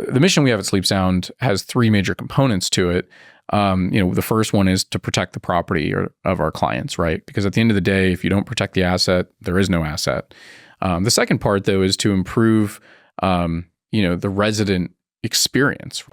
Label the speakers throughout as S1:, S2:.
S1: the mission we have at Sleep Sound has three major components to it. The first one is to protect the property of our clients, right? Because at the end of the day, if you don't protect the asset, there is no asset. The second part, though, is to improve, the resident experience.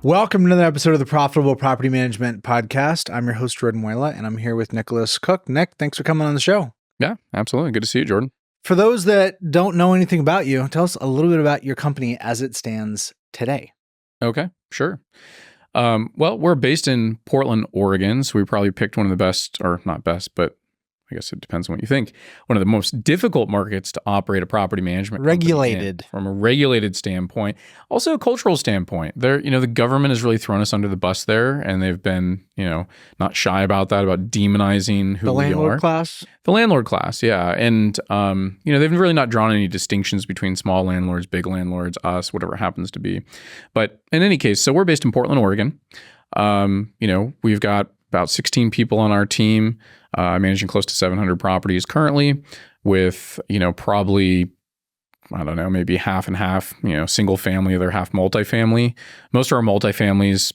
S2: Welcome to another episode of the Profitable Property Management Podcast. I'm your host, Jordan Muela, and I'm here with Nicholas Cook. Nick, thanks for coming on the show.
S1: Yeah, absolutely. Good to see you, Jordan.
S2: For those that don't know anything about you, tell us a little bit about your company as it stands today.
S1: Okay, sure. Well, we're based in Portland, Oregon, so we probably picked one of the best, or not best, but I guess it depends on what you think. One of the most difficult markets to operate a property management
S2: regulated
S1: from a regulated standpoint, also a cultural standpoint. The government has really thrown us under the bus there, and they've been, not shy about that, about demonizing who we are.
S2: The landlord class?
S1: The landlord class, yeah. And, they've really not drawn any distinctions between small landlords, big landlords, us, whatever it happens to be. But in any case, so we're based in Portland, Oregon. We've got about 16 people on our team, managing close to 700 properties currently with, probably, I don't know, maybe half and half, single family, other half multifamily. Most of our multifamilies,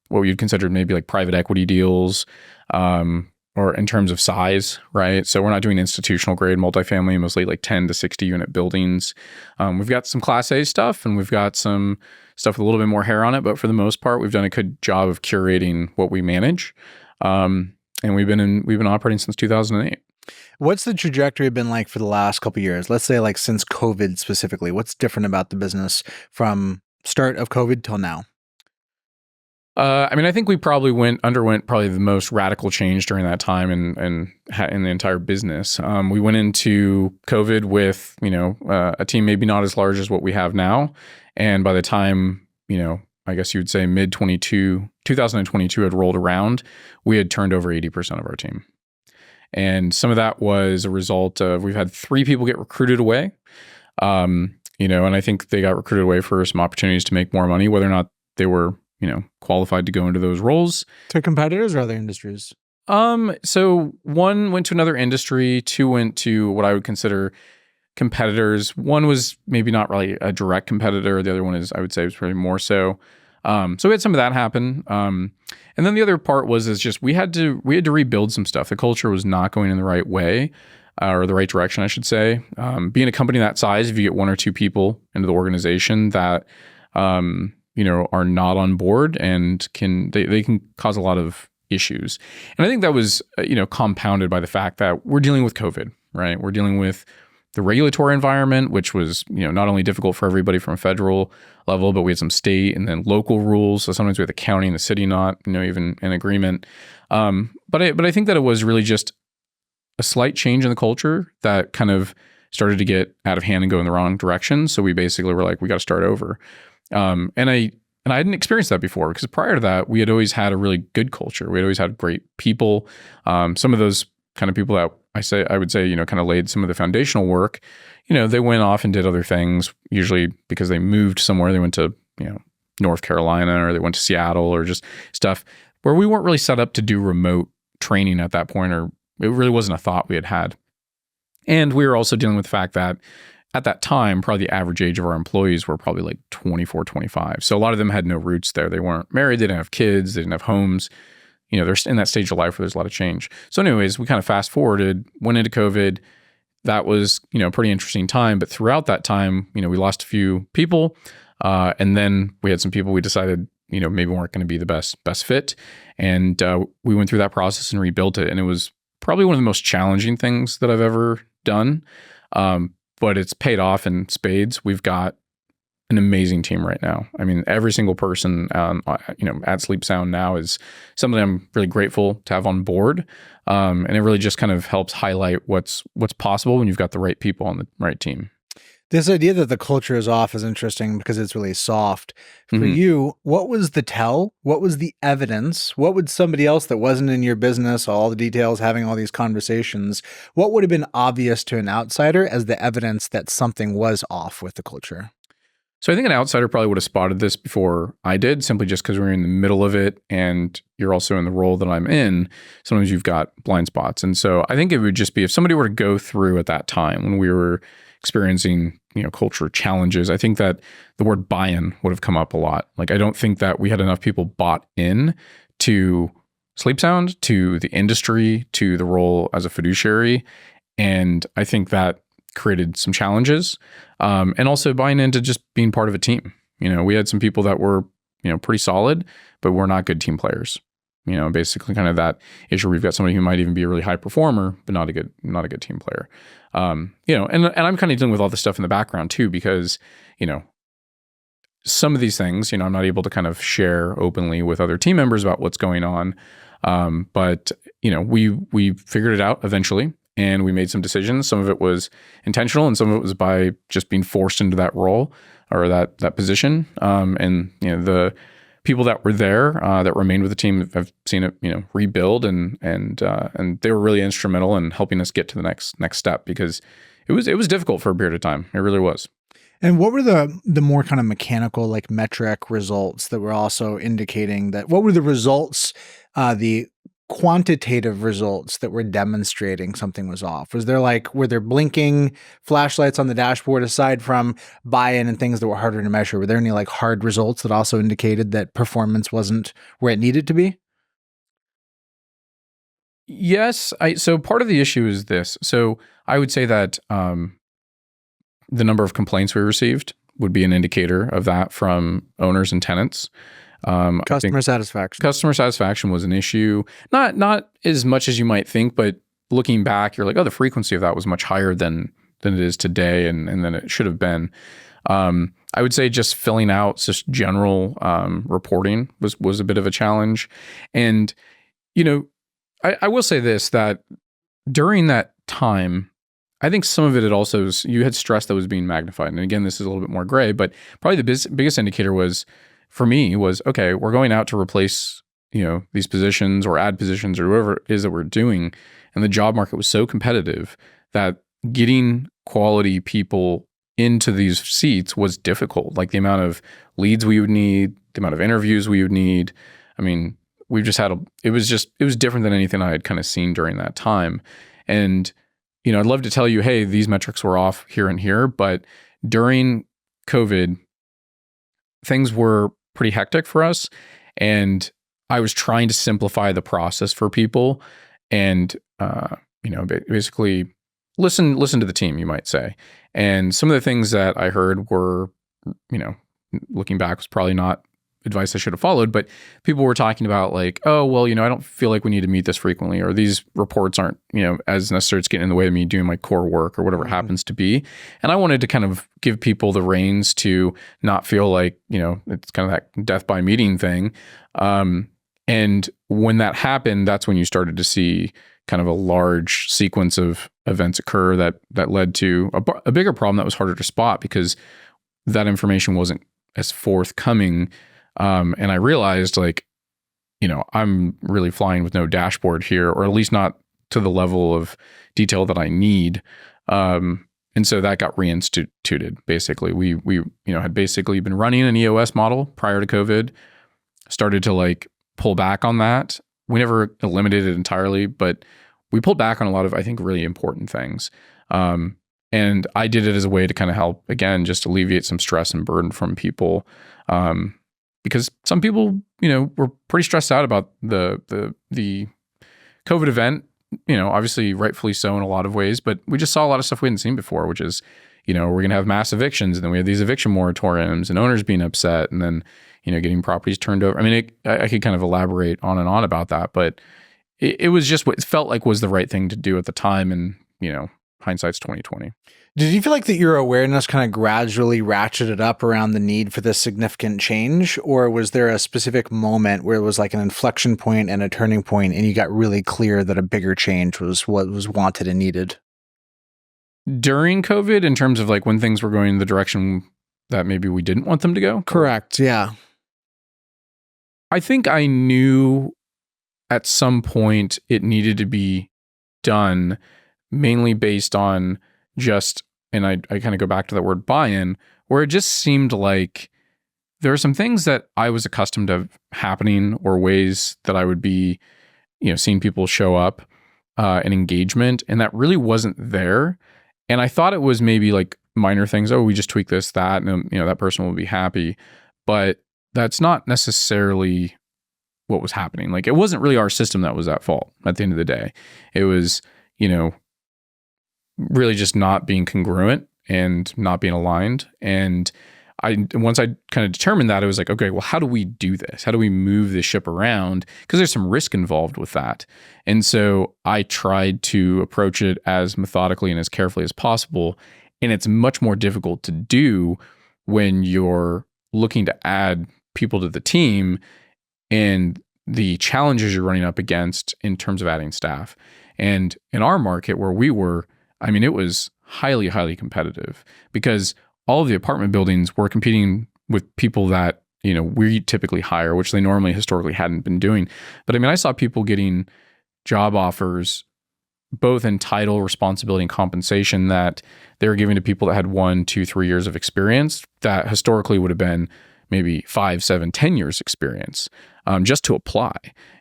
S1: what you'd consider maybe like private equity deals, or in terms of size, right? So we're not doing institutional grade multifamily, mostly like 10 to 60 unit buildings. We've got some Class A stuff and we've got some stuff with a little bit more hair on it, but for the most part, we've done a good job of curating what we manage. And we've been operating since 2008.
S2: What's the trajectory been like for the last couple of years? Let's say like since COVID specifically, what's different about the business from start of COVID till now?
S1: I think we probably underwent the most radical change during that time and in the entire business. We went into COVID with, a team maybe not as large as what we have now. And by the time, I guess you would say 2022 had rolled around, we had turned over 80% of our team. And some of that was a result of, we've had 3 people get recruited away. And I think they got recruited away for some opportunities to make more money, whether or not they were, qualified to go into those roles.
S2: To competitors or other industries?
S1: So 1 went to another industry, 2 went to what I would consider competitors. 1 was maybe not really a direct competitor. The other one is, I would say, was probably more so. So we had some of that happen. And then the other part was just we had to rebuild some stuff. The culture was not going in the right way, or the right direction, I should say. Being a company that size, if you get 1 or 2 people into the organization that are not on board and they can cause a lot of issues. And I think that was compounded by the fact that we're dealing with COVID, right? We're dealing with the regulatory environment, which was, not only difficult for everybody from a federal level, but we had some state and then local rules. So sometimes we had the county and the city not, even in agreement. But I think that it was really just a slight change in the culture that kind of started to get out of hand and go in the wrong direction. So we basically were like, we got to start over. And I hadn't experienced that before because prior to that, we had always had a really good culture. We had always had great people. Some of those kind of people that I would say, kind of laid some of the foundational work, they went off and did other things, usually because they moved somewhere. They went to, North Carolina or they went to Seattle or just stuff where we weren't really set up to do remote training at that point, or it really wasn't a thought we had. And we were also dealing with the fact that at that time, probably the average age of our employees were probably like 24, 25. So a lot of them had no roots there. They weren't married. They didn't have kids. They didn't have homes. They're in that stage of life where there's a lot of change. So anyways, we kind of fast forwarded, went into COVID. That was, a pretty interesting time. But throughout that time, we lost a few people. And then we had some people we decided, maybe weren't going to be the best fit. And we went through that process and rebuilt it. And it was probably one of the most challenging things that I've ever done. But it's paid off in spades. We've got an amazing team right now. I mean, every single person, at Sleep Sound now is somebody I'm really grateful to have on board. And it really just kind of helps highlight what's possible when you've got the right people on the right team.
S2: This idea that the culture is off is interesting because it's really soft. For
S1: Mhm.
S2: you, what was the tell? What was the evidence? What would somebody else that wasn't in your business, all the details, having all these conversations, what would have been obvious to an outsider as the evidence that something was off with the culture?
S1: So I think an outsider probably would have spotted this before I did, simply just because we're in the middle of it and you're also in the role that I'm in. Sometimes you've got blind spots. And so I think it would just be if somebody were to go through at that time when we were experiencing, culture challenges, I think that the word buy-in would have come up a lot. Like, I don't think that we had enough people bought in to Sleep Sound, to the industry, to the role as a fiduciary. And I think that created some challenges, and also buying into just being part of a team. We had some people that were, pretty solid, but we're not good team players. Basically kind of that issue. We've got somebody who might even be a really high performer, but not a good team player. And I'm kind of dealing with all this stuff in the background too, because, some of these things, I'm not able to kind of share openly with other team members about what's going on. But we figured it out eventually. And we made some decisions. Some of it was intentional, and some of it was by just being forced into that role or that position. And the people that were there that remained with the team have seen it rebuild, and they were really instrumental in helping us get to the next step, because it was difficult for a period of time. It really was.
S2: And what were the more kind of mechanical, like metric results that were also indicating that? What were the results, the quantitative results that were demonstrating something was off? Were there blinking flashlights on the dashboard aside from buy-in and things that were harder to measure? Were there any like hard results that also indicated that performance wasn't where it needed to be?
S1: Yes. So part of the issue is this. So I would say that the number of complaints we received would be an indicator of that from owners and tenants.
S2: Customer satisfaction.
S1: Customer satisfaction was an issue. Not as much as you might think, but looking back, you're like, oh, the frequency of that was much higher than it is today, and than it should have been. I would say just filling out just general reporting was a bit of a challenge. And I will say this, that during that time, I think some of it also you had stress that was being magnified. And again, this is a little bit more gray, but probably the biggest indicator for me was, okay, we're going out to replace, these positions or add positions or whatever it is that we're doing. And the job market was so competitive that getting quality people into these seats was difficult. Like the amount of leads we would need, the amount of interviews we would need. I mean, we just had it was different than anything I had kind of seen during that time. And, I'd love to tell you, hey, these metrics were off here and here, but during COVID, things were pretty hectic for us. And I was trying to simplify the process for people and, basically listen to the team, you might say. And some of the things that I heard were, looking back, was probably not advice I should have followed, but people were talking about like, oh, well, I don't feel like we need to meet this frequently, or these reports aren't, as necessary. It's getting in the way of me doing my core work or whatever it happens to be. And I wanted to kind of give people the reins to not feel like, it's kind of that death by meeting thing. And when that happened, that's when you started to see kind of a large sequence of events occur that led to a bigger problem that was harder to spot because that information wasn't as forthcoming. And I realized I'm really flying with no dashboard here, or at least not to the level of detail that I need. And so that got reinstituted. Basically, we had basically been running an EOS model prior to COVID, started to pull back on that. We never eliminated it entirely, but we pulled back on a lot of, I think, really important things. And I did it as a way to kind of help, again, just alleviate some stress and burden from people. Because some people, were pretty stressed out about the COVID event, obviously rightfully so in a lot of ways, but we just saw a lot of stuff we hadn't seen before, which is, we're going to have mass evictions, and then we have these eviction moratoriums and owners being upset, and then, getting properties turned over. I mean, I could kind of elaborate on and on about that, but it was just what it felt like was the right thing to do at the time. And, hindsight's 2020.
S2: Did you feel like that your awareness kind of gradually ratcheted up around the need for this significant change? Or was there a specific moment where it was like an inflection point and a turning point and you got really clear that a bigger change was what was wanted and needed?
S1: during COVID in terms of like when things were going the direction that maybe we didn't want them to go?
S2: Correct. Yeah.
S1: I think I knew at some point it needed to be done, mainly based on just, and I kind of go back to that word buy-in, where it just seemed like there are some things that I was accustomed to happening, or ways that I would be, seeing people show up and engagement, and that really wasn't there. And I thought it was maybe like minor things. Oh, we just tweak this, that, and that person will be happy. But that's not necessarily what was happening. Like, it wasn't really our system that was at fault at the end of the day. It was, really just not being congruent and not being aligned. And once I kind of determined that, it was like, okay, well, how do we do this? How do we move the ship around? Because there's some risk involved with that. And so I tried to approach it as methodically and as carefully as possible. And it's much more difficult to do when you're looking to add people to the team and the challenges you're running up against in terms of adding staff. And in our market where we were, it was highly, highly competitive, because all of the apartment buildings were competing with people that, we typically hire, which they normally historically hadn't been doing. But I saw people getting job offers, both in title, responsibility, and compensation, that they were giving to people that had 1, 2, 3 years of experience that historically would have been maybe 5, 7, 10 years experience, just to apply.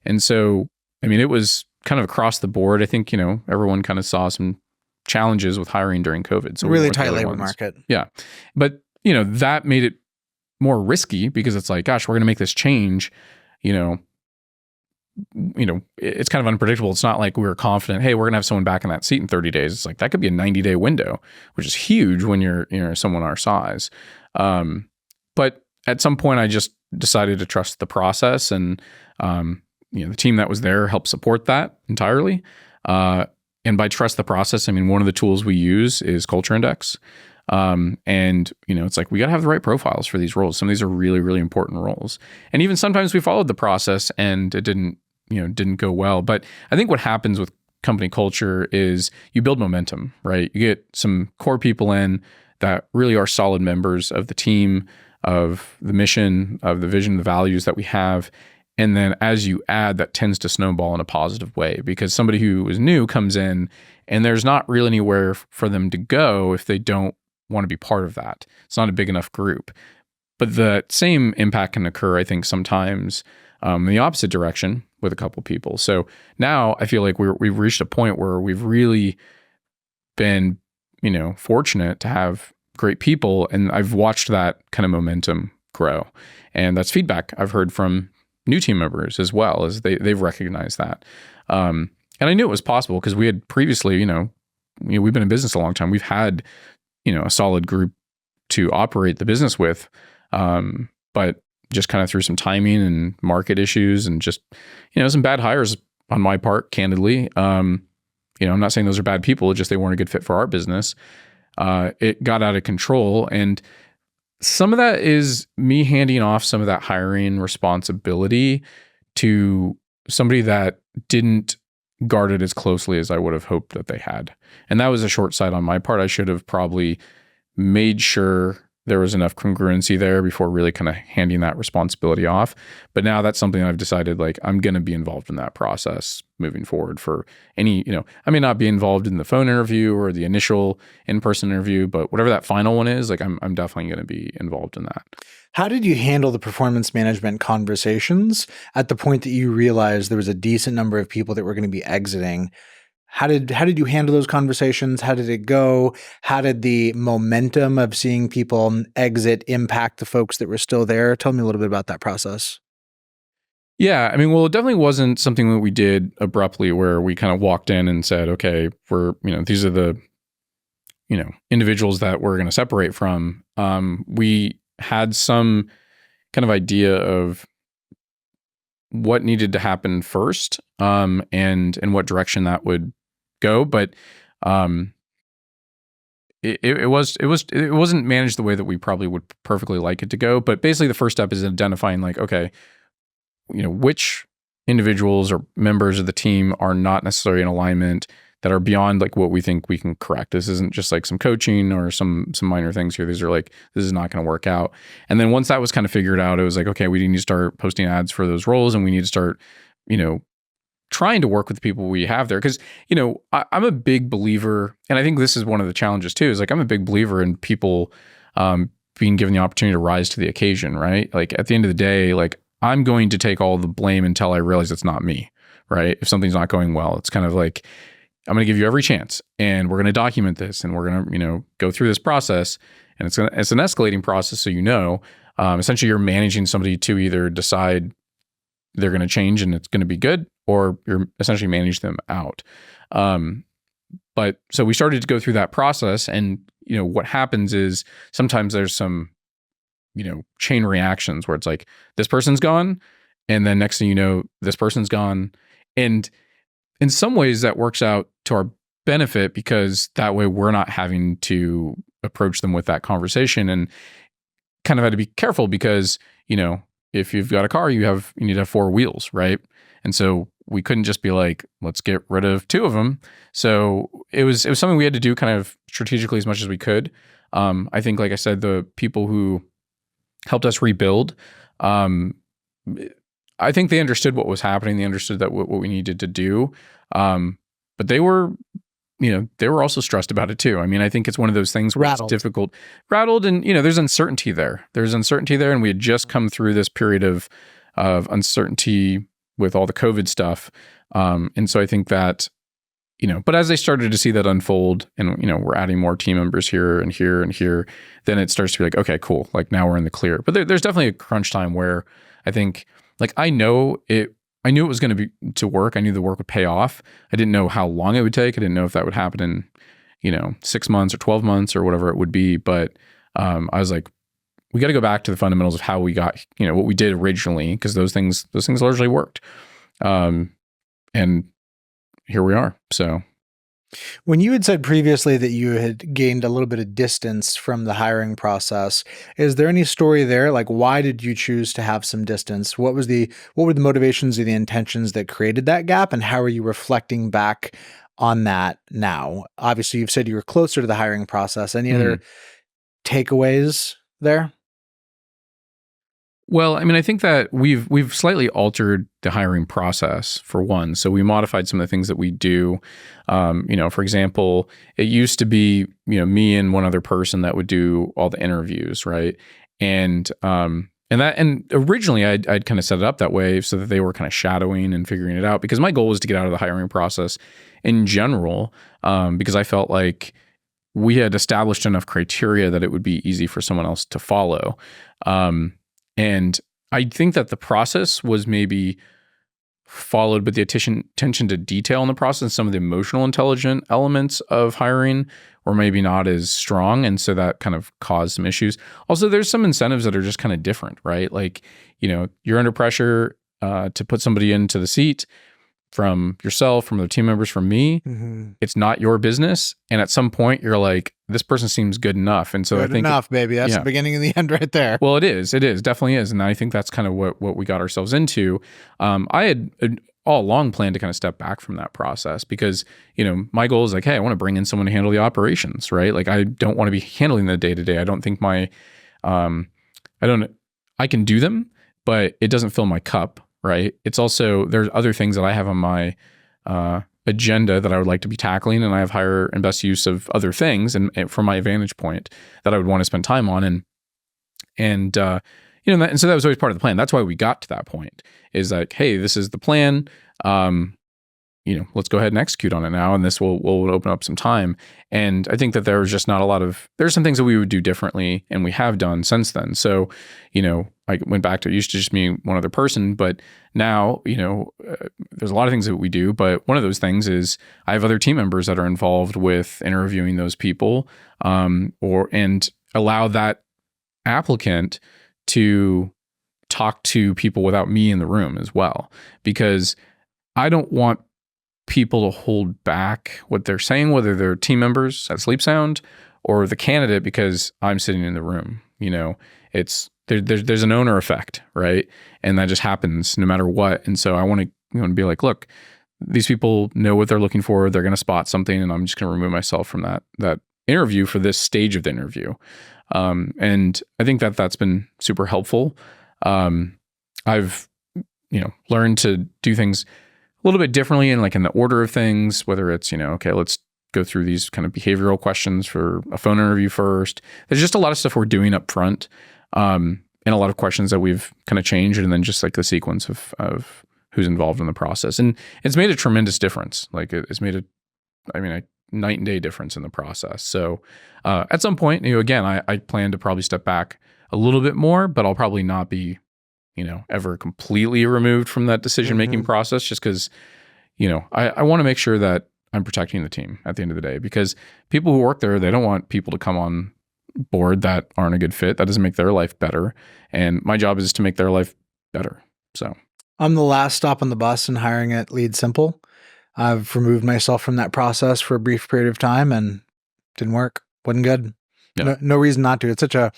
S1: And so, it was kind of across the board. I think, everyone kind of saw some challenges with hiring during COVID. So
S2: really tight labor market.
S1: Yeah. But, that made it more risky, because it's like, gosh, we're going to make this change. It's kind of unpredictable. It's not like we were confident, hey, we're going to have someone back in that seat in 30 days. It's like, that could be a 90-day window, which is huge when you're, someone our size. But at some point I just decided to trust the process, and, the team that was there helped support that entirely. And by trust the process, one of the tools we use is Culture Index. And it's like, we got to have the right profiles for these roles. Some of these are really, really important roles. And even sometimes we followed the process and it didn't go well. But I think what happens with company culture is you build momentum, right? You get some core people in that really are solid members of the team, of the mission, of the vision, the values that we have. And then as you add, that tends to snowball in a positive way, because somebody who is new comes in and there's not really anywhere for them to go if they don't want to be part of that. It's not a big enough group. But the same impact can occur, I think, sometimes in the opposite direction with a couple people. So now I feel like we've reached a point where we've really been, fortunate to have great people. And I've watched that kind of momentum grow. And that's feedback I've heard from new team members as well, as they've recognized that. And I knew it was possible because we had previously, we've been in business a long time. We've had, a solid group to operate the business with. But just kind of through some timing and market issues and just, some bad hires on my part, candidly. I'm not saying those are bad people, just they weren't a good fit for our business. It got out of control. And some of that is me handing off some of that hiring responsibility to somebody that didn't guard it as closely as I would have hoped that they had. And that was a short sight on my part. I should have probably made sure there was enough congruency there before really kind of handing that responsibility off. But now that's something I've decided, like, I'm going to be involved in that process moving forward for any, I may not be involved in the phone interview or the initial in-person interview, but whatever that final one is, like, I'm definitely going to be involved in that.
S2: How did you handle the performance management conversations at the point that you realized there was a decent number of people that were going to be exiting? How did you handle those conversations? How did it go? How did the momentum of seeing people exit impact the folks that were still there? Tell me a little bit about that process.
S1: Yeah, well, it definitely wasn't something that we did abruptly, where we kind of walked in and said, okay, we're, these are the, individuals that we're going to separate from. We had some kind of idea of what needed to happen first, and in what direction that would go, but it wasn't managed the way that we probably would perfectly like it to go. But basically, the first step is identifying, like, okay, which individuals or members of the team are not necessarily in alignment. that are beyond like what we think we can correct. This isn't just like some coaching or some minor things here. These are like, this is not going to work out. And then once that was kind of figured out, it was like, okay, we need to start posting ads for those roles, and we need to start, trying to work with the people we have there. Because, I'm a big believer, and I think this is one of the challenges too, is like, I'm a big believer in people being given the opportunity to rise to the occasion, right? Like at the end of the day, like I'm going to take all the blame until I realize it's not me, right? If something's not going well, it's kind of like, I'm going to give you every chance, and we're going to document this, and we're going to, go through this process, and it's an escalating process. So, essentially you're managing somebody to either decide they're going to change and it's going to be good, or you're essentially manage them out. But so we started to go through that process, and, what happens is sometimes there's some, chain reactions where it's like, this person's gone, and then next thing you know, this person's gone. And in some ways that works out to our benefit, because that way we're not having to approach them with that conversation, and kind of had to be careful because, if you've got a car, you need to have four wheels, right? And so we couldn't just be like, let's get rid of two of them. So it was something we had to do kind of strategically as much as we could. I think, like I said, the people who helped us rebuild, I think they understood what was happening. They understood that what we needed to do. But they were also stressed about it too. I mean, I think it's one of those things where it's difficult, rattled, and, there's uncertainty there. And we had just come through this period of uncertainty with all the COVID stuff. And so I think that, but as they started to see that unfold, and, we're adding more team members here and here and here, then it starts to be like, okay, cool. Like now we're in the clear. But there's definitely a crunch time where I think, like, I knew it was going to work. I knew the work would pay off. I didn't know how long it would take. I didn't know if that would happen in, 6 months or 12 months or whatever it would be. But I was like, we got to go back to the fundamentals of how we got, what we did originally, because those things largely worked. And here we are. So
S2: when you had said previously that you had gained a little bit of distance from the hiring process, is there any story there? Like, why did you choose to have some distance? What were the motivations or the intentions that created that gap? And how are you reflecting back on that now? Obviously, you've said you were closer to the hiring process. Any other takeaways there?
S1: Well, I mean, I think that we've slightly altered the hiring process, for one. So we modified some of the things that we do. For example, it used to be, me and one other person that would do all the interviews, right? And originally I'd kind of set it up that way so that they were kind of shadowing and figuring it out, because my goal was to get out of the hiring process in general, because I felt like we had established enough criteria that it would be easy for someone else to follow. And I think that the process was maybe followed, but the attention to detail in the process, some of the emotional intelligent elements of hiring were maybe not as strong. And so that kind of caused some issues. Also, there's some incentives that are just kind of different, right? Like, you're under pressure to put somebody into the seat from yourself, from the team members, from me.
S2: Mm-hmm.
S1: It's not your business. And at some point you're like, this person seems good enough. And so
S2: good
S1: I think
S2: enough, baby. That's the beginning and the end right there.
S1: Well, it is, definitely is. And I think that's kind of what we got ourselves into. I had all along planned to kind of step back from that process, because, my goal is like, hey, I want to bring in someone to handle the operations, right? Like, I don't want to be handling the day-to-day. I don't think I can do them, but it doesn't fill my cup. Right. It's also, there's other things that I have on my agenda that I would like to be tackling, and I have higher and best use of other things, and from my vantage point, that I would want to spend time on. And so that was always part of the plan. That's why we got to that point, is like, hey, this is the plan. Let's go ahead and execute on it now, and this will open up some time. And I think that there was just not a lot there's some things that we would do differently, and we have done since then. So, I went back to, it used to just be one other person, but now, there's a lot of things that we do, but one of those things is I have other team members that are involved with interviewing those people, and allow that applicant to talk to people without me in the room as well, because I don't want people to hold back what they're saying, whether they're team members at Sleep Sound or the candidate, because I'm sitting in the room. There's an owner effect, right? And that just happens no matter what. And so I want to be like, look, these people know what they're looking for. They're going to spot something, and I'm just going to remove myself from that interview for this stage of the interview. And I think that's been super helpful. I've learned to do things a little bit differently in the order of things, whether it's, okay, let's go through these kind of behavioral questions for a phone interview first. There's just a lot of stuff we're doing up front, and a lot of questions that we've kind of changed, and then just the sequence of who's involved in the process. And it's made a tremendous difference. It's made a night and day difference in the process. So at some point, again, I plan to probably step back a little bit more, but I'll probably not be, ever completely removed from that decision-making process, just because, I want to make sure that I'm protecting the team at the end of the day, because people who work there, they don't want people to come on board that aren't a good fit. That doesn't make their life better. And my job is to make their life better. So
S2: I'm the last stop on the bus in hiring at Lead Simple. I've removed myself from that process for a brief period of time and didn't work. Wasn't good.
S1: Yeah.
S2: No reason not to. It's such a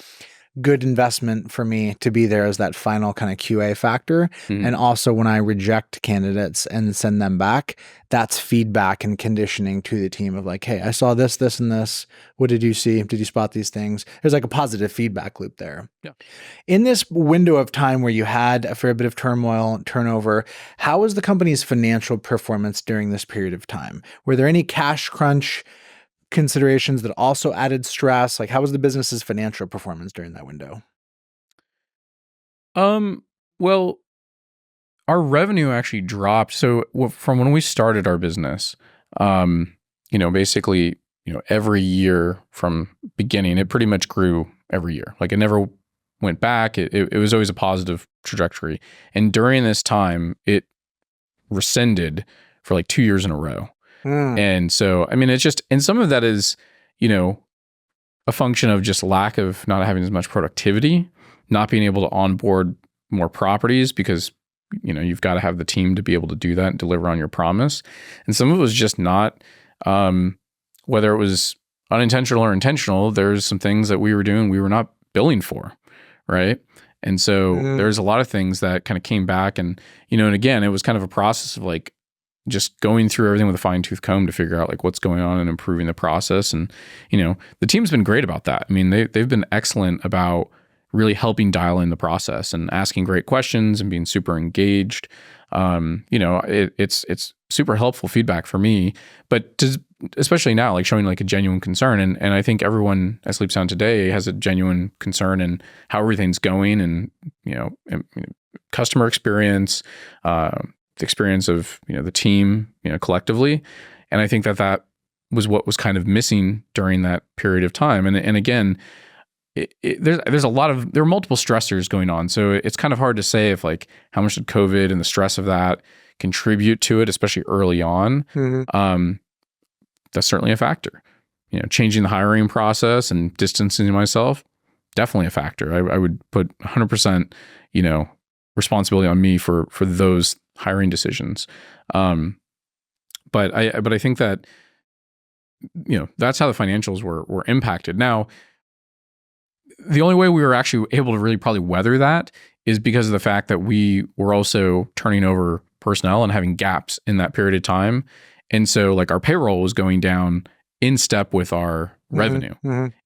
S2: good investment for me to be there as that final kind of QA factor. And also when I reject candidates and send them back, that's feedback and conditioning to the team of hey, I saw this, this, and this. What did you see? Did you spot these things? There's a positive feedback loop there.
S1: Yeah.
S2: In this window of time where you had a fair bit of turmoil and turnover, how was the company's financial performance during this period of time? Were there any cash crunch considerations that also added stress? How was the business's financial performance during that window?
S1: Well, our revenue actually dropped. So from when we started our business, basically, every year from beginning, it pretty much grew every year. It never went back. It was always a positive trajectory. And during this time, it rescinded for 2 years in a row. And so, it's just, and some of that is, a function of just lack of not having as much productivity, not being able to onboard more properties because, you've got to have the team to be able to do that and deliver on your promise. And some of it was just not, whether it was unintentional or intentional, there's some things that we were doing we were not billing for, right? And so there's a lot of things that kind of came back, and, and again, it was kind of a process of just going through everything with a fine-tooth comb to figure out what's going on and improving the process. And, the team's been great about that. They've been excellent about really helping dial in the process and asking great questions and being super engaged. It's super helpful feedback for me, but especially now, showing a genuine concern. And I think everyone at Sleep Sound today has a genuine concern in how everything's going, and, customer experience, the experience of, the team, collectively. And I think that was what was kind of missing during that period of time. And again, there's there are multiple stressors going on. So it's kind of hard to say if how much did COVID and the stress of that contribute to it, especially early on. That's certainly a factor. Changing the hiring process and distancing myself, definitely a factor. I would put 100%, responsibility on me for those hiring decisions. But I think that, that's how the financials were impacted. Now, the only way we were actually able to really probably weather that is because of the fact that we were also turning over personnel and having gaps in that period of time. And so our payroll was going down in step with our revenue.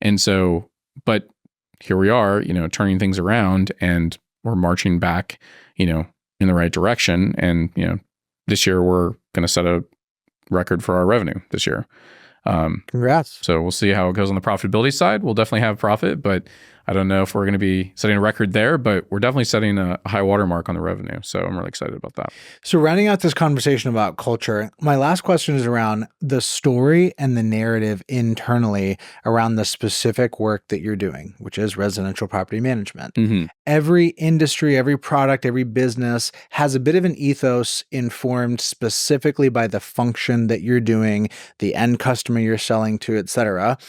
S1: And so, but here we are, turning things around, and we're marching back, in the right direction. And, this year we're going to set a record for our revenue this year.
S2: Congrats.
S1: So we'll see how it goes on the profitability side. We'll definitely have profit, but I don't know if we're going to be setting a record there, but we're definitely setting a high water mark on the revenue. So I'm really excited about that.
S2: So rounding out this conversation about culture, my last question is around the story and the narrative internally around the specific work that you're doing, which is residential property management. Every industry, every product, every business has a bit of an ethos informed specifically by the function that you're doing, the end customer you're selling to, et cetera.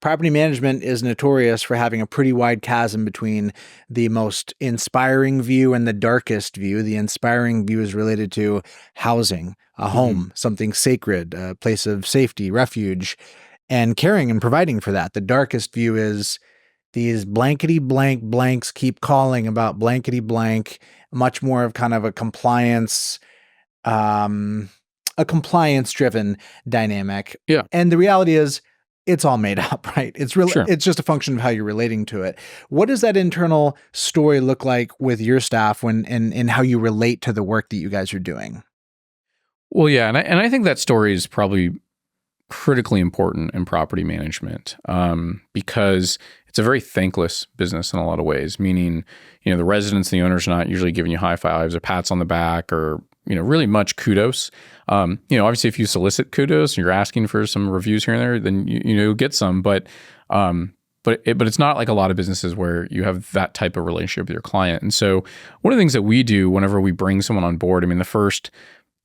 S2: Property management is notorious for having a pretty wide chasm between the most inspiring view and the darkest view. The inspiring view is related to housing, a home, something sacred, a place of safety, refuge, and caring and providing for that. The darkest view is these blankety blank blanks keep calling about blankety blank, much more of kind of a compliance, a compliance driven dynamic.
S1: Yeah.
S2: And the reality is it's all made up, right? It's really,
S1: Sure.
S2: it's just a function of how you're relating to it. What does that internal story look like with your staff and how you relate to the work that you guys are doing?
S1: Well, yeah, and I think that story is probably critically important in property management, because it's a very thankless business in a lot of ways. Meaning, the residents and the owners are not usually giving you high fives or pats on the back or really much kudos. Obviously, if you solicit kudos and you're asking for some reviews here and there, then you get some. But it's not like a lot of businesses where you have that type of relationship with your client. And so, one of the things that we do whenever we bring someone on board, the first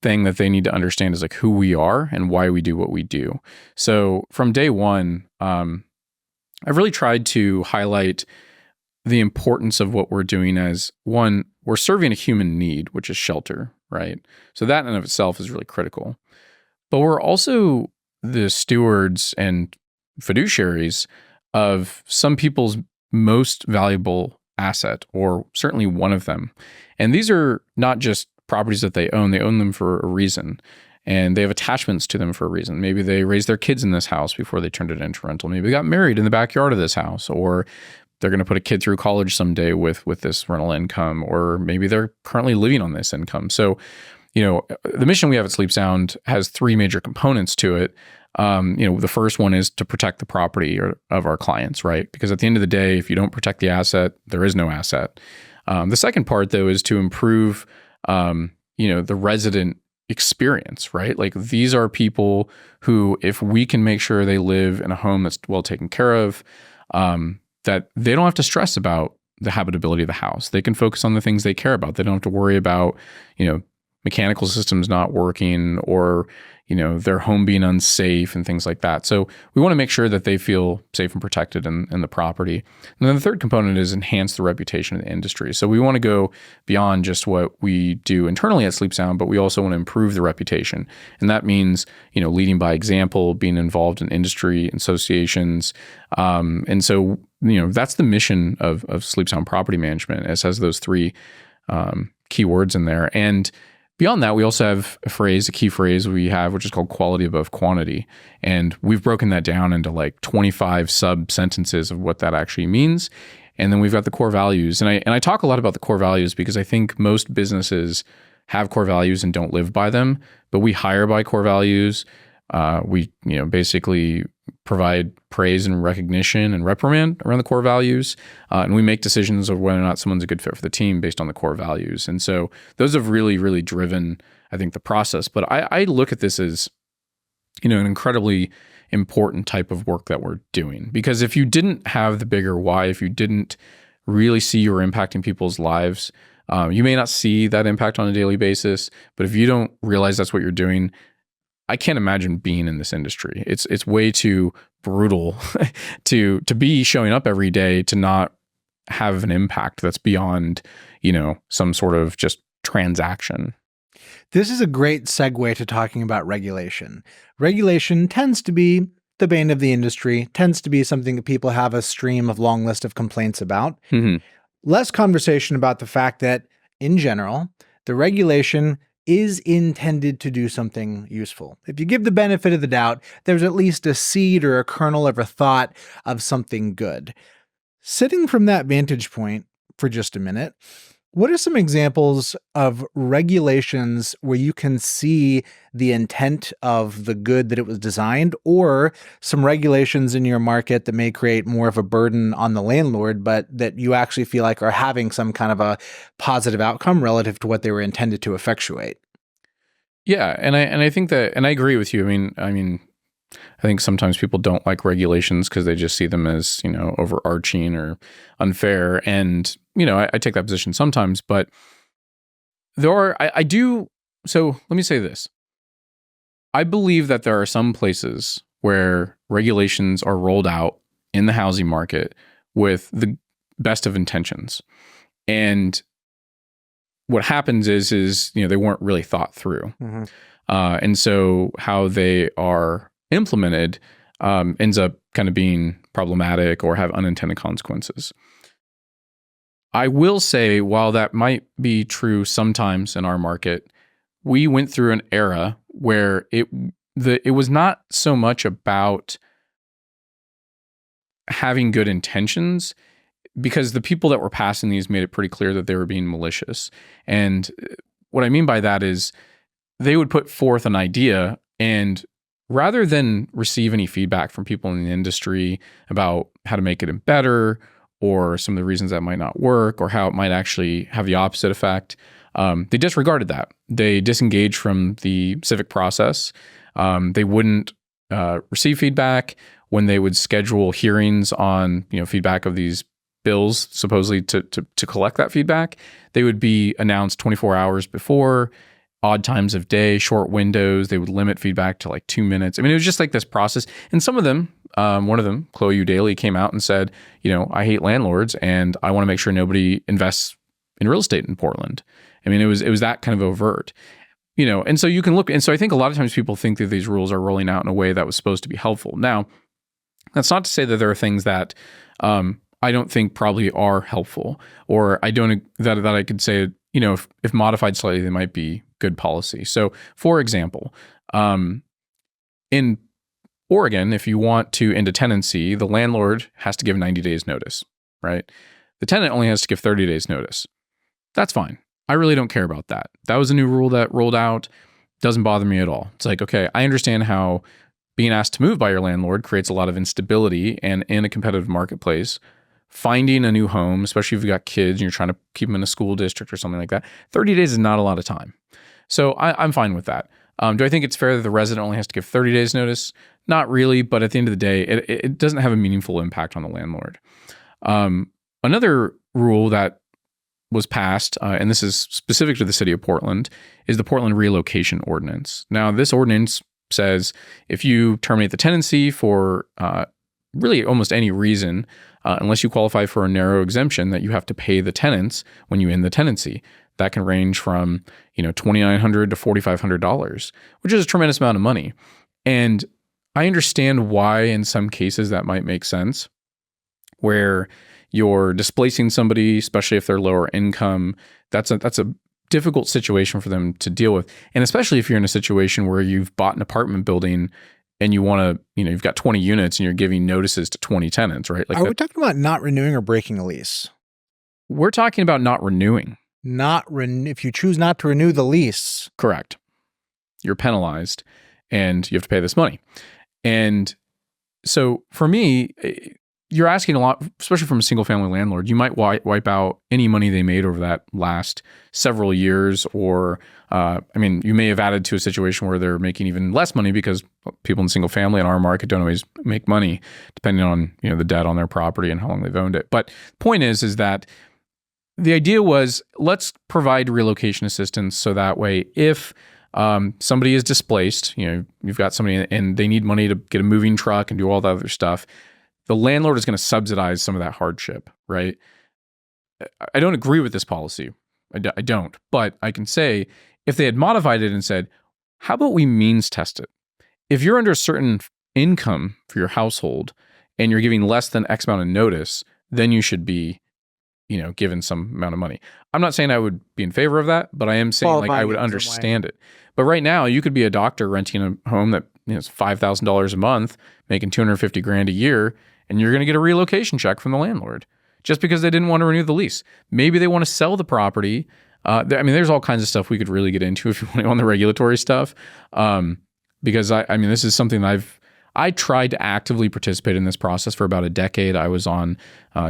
S1: thing that they need to understand is like who we are and why we do what we do. So from day one, I've really tried to highlight the importance of what we're doing as one, we're serving a human need, which is shelter, right? So that in and of itself is really critical. But we're also the stewards and fiduciaries of some people's most valuable asset, or certainly one of them. And these are not just properties that they own them for a reason, and they have attachments to them for a reason. Maybe they raised their kids in this house before they turned it into rental. Maybe they got married in the backyard of this house, or they're going to put a kid through college someday with this rental income, or maybe they're currently living on this income. So, the mission we have at Sleep Sound has three major components to it. The first one is to protect the property of our clients, right? Because at the end of the day, if you don't protect the asset, there is no asset. The second part, though, is to improve the resident experience, right? Like these are people who, if we can make sure they live in a home that's well taken care of, that they don't have to stress about the habitability of the house. They can focus on the things they care about. They don't have to worry about, mechanical systems not working or, their home being unsafe and things like that. So we want to make sure that they feel safe and protected in the property. And then the third component is enhance the reputation of the industry. So we want to go beyond just what we do internally at Sleep Sound, but we also want to improve the reputation. And that means, leading by example, being involved in industry associations. And so, that's the mission of Sleep Sound Property Management. It has those three key words in there. And beyond that, we also have a key phrase we have, which is called quality above quantity. And we've broken that down into like 25 sub-sentences of what that actually means. And then we've got the core values. And I talk a lot about the core values because I think most businesses have core values and don't live by them, but we hire by core values. We basically provide praise and recognition and reprimand around the core values. And we make decisions of whether or not someone's a good fit for the team based on the core values. And so those have really, really driven, I think, the process. But I look at this as, an incredibly important type of work that we're doing. Because if you didn't have the bigger why, if you didn't really see you were impacting people's lives, you may not see that impact on a daily basis. But if you don't realize that's what you're doing, I can't imagine being in this industry. It's way too brutal to be showing up every day to not have an impact that's beyond, some sort of just transaction.
S2: This is a great segue to talking about regulation. Regulation tends to be the bane of the industry, tends to be something that people have a long list of complaints about.
S1: Mm-hmm.
S2: Less conversation about the fact that, in general, the regulation is intended to do something useful. If you give the benefit of the doubt, there's at least a seed or a kernel of a thought of something good. Sitting from that vantage point for just a minute, what are some examples of regulations where you can see the intent of the good that it was designed, or some regulations in your market that may create more of a burden on the landlord, but that you actually feel like are having some kind of a positive outcome relative to what they were intended to effectuate?
S1: Yeah, and I think that, and I agree with you. I think sometimes people don't like regulations because they just see them as, overarching or unfair. And, I take that position sometimes, but I do. So let me say this. I believe that there are some places where regulations are rolled out in the housing market with the best of intentions. And what happens is they weren't really thought through.
S2: Mm-hmm.
S1: And so how they are implemented ends up kind of being problematic or have unintended consequences. I will say, while that might be true sometimes in our market, we went through an era where it was not so much about having good intentions, because the people that were passing these made it pretty clear that they were being malicious. And what I mean by that is they would put forth an idea, and rather than receive any feedback from people in the industry about how to make it better, or some of the reasons that might not work, or how it might actually have the opposite effect, they disregarded that. They disengaged from the civic process. They wouldn't receive feedback when they would schedule hearings on feedback of these bills, supposedly to collect that feedback. They would be announced 24 hours before, odd times of day, short windows. They would limit feedback to like 2 minutes. I mean, it was just like this process. And some of them, one of them, Chloe Eudaly, came out and said, I hate landlords and I want to make sure nobody invests in real estate in Portland. I mean, it was that kind of overt, and so you can look. And so I think a lot of times people think that these rules are rolling out in a way that was supposed to be helpful. Now, that's not to say that there are things that I don't think probably are helpful, or I don't that I could say, if modified slightly, they might be good policy. So, for example, in Oregon, if you want to end a tenancy, the landlord has to give 90 days notice, right? The tenant only has to give 30 days notice. That's fine. I really don't care about that. That was a new rule that rolled out. Doesn't bother me at all. It's like, okay, I understand how being asked to move by your landlord creates a lot of instability, and in a competitive marketplace, finding a new home, especially if you've got kids and you're trying to keep them in a school district or something like that, 30 days is not a lot of time. So I'm fine with that. Do I think it's fair that the resident only has to give 30 days notice? Not really, but at the end of the day, it doesn't have a meaningful impact on the landlord. Another rule that was passed, and this is specific to the city of Portland, is the Portland Relocation Ordinance. Now, this ordinance says if you terminate the tenancy for really almost any reason, unless you qualify for a narrow exemption, that you have to pay the tenants when you end the tenancy. That can range from $2,900 to $4,500, which is a tremendous amount of money. And I understand why in some cases that might make sense, where you're displacing somebody, especially if they're lower income. That's a difficult situation for them to deal with. And especially if you're in a situation where you've bought an apartment building and you want to, you've got 20 units and you're giving notices to 20 tenants, right? Like,
S2: are we talking about not renewing or breaking a lease?
S1: We're talking about not renewing.
S2: If you choose not to renew the lease.
S1: Correct. You're penalized and you have to pay this money. And so for me, you're asking a lot, especially from a single family landlord. You might wipe out any money they made over that last several years, or you may have added to a situation where they're making even less money because people in single family in our market don't always make money, depending on the debt on their property and how long they've owned it. But the point is that the idea was, let's provide relocation assistance so that way if somebody is displaced, you've got somebody and they need money to get a moving truck and do all that other stuff, the landlord is going to subsidize some of that hardship, right? I don't agree with this policy. I don't. But I can say, if they had modified it and said, how about we means test it? If you're under a certain income for your household and you're giving less than X amount of notice, then you should be, given some amount of money. I'm not saying I would be in favor of that, but I am saying I would understand it. But right now, you could be a doctor renting a home that is $5,000 a month, making $250,000 a year, and you're going to get a relocation check from the landlord just because they didn't want to renew the lease. Maybe they want to sell the property. There's all kinds of stuff we could really get into if you want to go on the regulatory stuff. Because this is something I tried to actively participate in this process for about a decade. I was on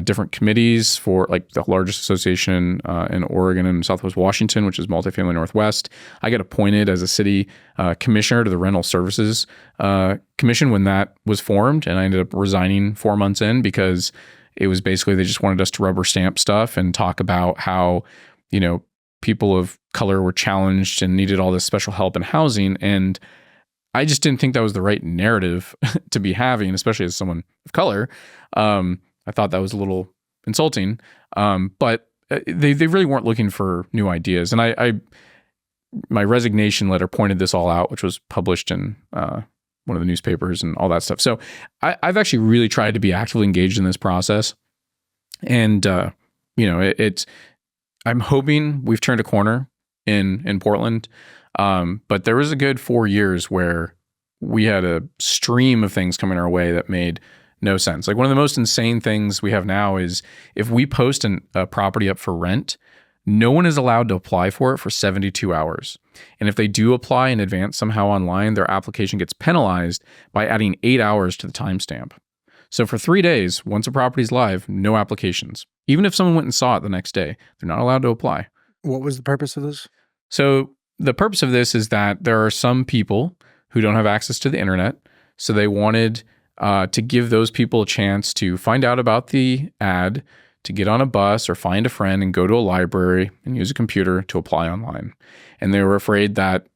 S1: different committees for like the largest association in Oregon and Southwest Washington, which is Multifamily Northwest. I got appointed as a city commissioner to the Rental Services Commission when that was formed, and I ended up resigning 4 months in because it was basically they just wanted us to rubber stamp stuff and talk about how people of color were challenged and needed all this special help in housing, and I just didn't think that was the right narrative to be having, especially as someone of color. I thought that was a little insulting, but they really weren't looking for new ideas. And my resignation letter pointed this all out, which was published in one of the newspapers and all that stuff. So I've actually really tried to be actively engaged in this process. And, I'm hoping we've turned a corner in Portland. But there was a good 4 years where we had a stream of things coming our way that made no sense. Like one of the most insane things we have now is if we post a property up for rent, no one is allowed to apply for it for 72 hours. And if they do apply in advance somehow online, their application gets penalized by adding 8 hours to the timestamp. So for 3 days, once a property is live, no applications. Even if someone went and saw it the next day, they're not allowed to apply.
S2: What was the purpose of this?
S1: So the purpose of this is that there are some people who don't have access to the internet. So they wanted to give those people a chance to find out about the ad, to get on a bus or find a friend and go to a library and use a computer to apply online. And they were afraid that,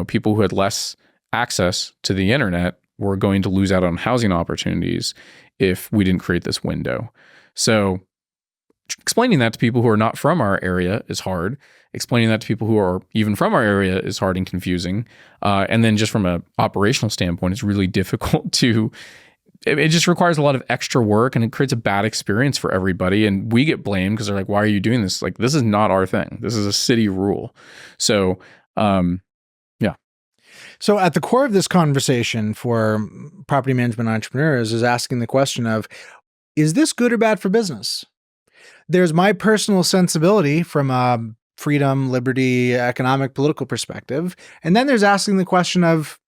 S1: people who had less access to the internet were going to lose out on housing opportunities if we didn't create this window. So explaining that to people who are not from our area is hard. Explaining that to people who are even from our area is hard and confusing. And then just from an operational standpoint, it's really difficult to, it just requires a lot of extra work and it creates a bad experience for everybody. And we get blamed because they're like, why are you doing this? Like, this is not our thing. This is a city rule. So, yeah.
S2: So at the core of this conversation for property management entrepreneurs is asking the question of, is this good or bad for business? There's my personal sensibility from a freedom, liberty, economic, political perspective. And then there's asking the question of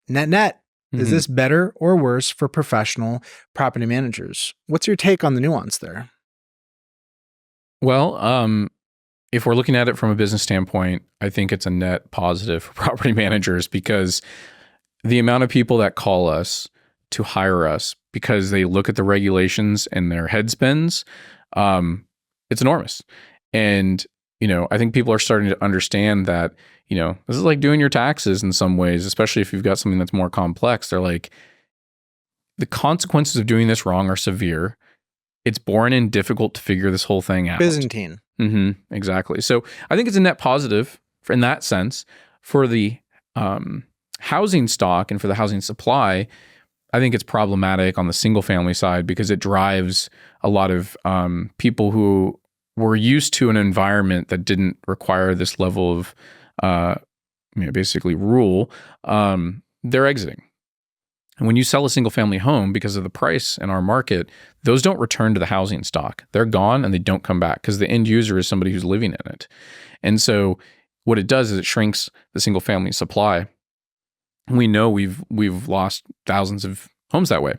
S2: net, is this better or worse for professional property managers? What's your take on the nuance there?
S1: Well, if we're looking at it from a business standpoint, I think it's a net positive for property managers because the amount of people that call us to hire us because they look at the regulations and their head spins, it's enormous. And, I think people are starting to understand that, this is like doing your taxes in some ways, especially if you've got something that's more complex. They're like, the consequences of doing this wrong are severe. It's boring and difficult to figure this whole thing out.
S2: Byzantine.
S1: Exactly. So I think it's a net positive in that sense for the housing stock and for the housing supply. I think it's problematic on the single family side because it drives a lot of people who were used to an environment that didn't require this level of basically rule. They're exiting. And when you sell a single family home because of the price in our market, those don't return to the housing stock. They're gone and they don't come back because the end user is somebody who's living in it. And so what it does is it shrinks the single family supply. We know we've lost thousands of homes that way.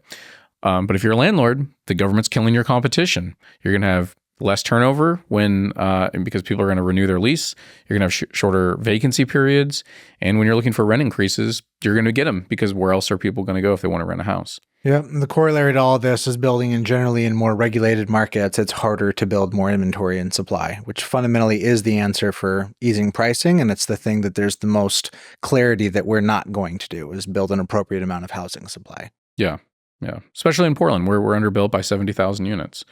S1: But if you're a landlord, the government's killing your competition. You're going to have less turnover because people are going to renew their lease. You're going to have shorter vacancy periods. And when you're looking for rent increases, you're going to get them because where else are people going to go if they want to rent a house?
S2: Yeah. The corollary to all of this is building in more regulated markets. It's harder to build more inventory and supply, which fundamentally is the answer for easing pricing. And it's the thing that there's the most clarity that we're not going to do is build an appropriate amount of housing supply.
S1: Yeah. Yeah. Especially in Portland, where we're underbuilt by 70,000 units.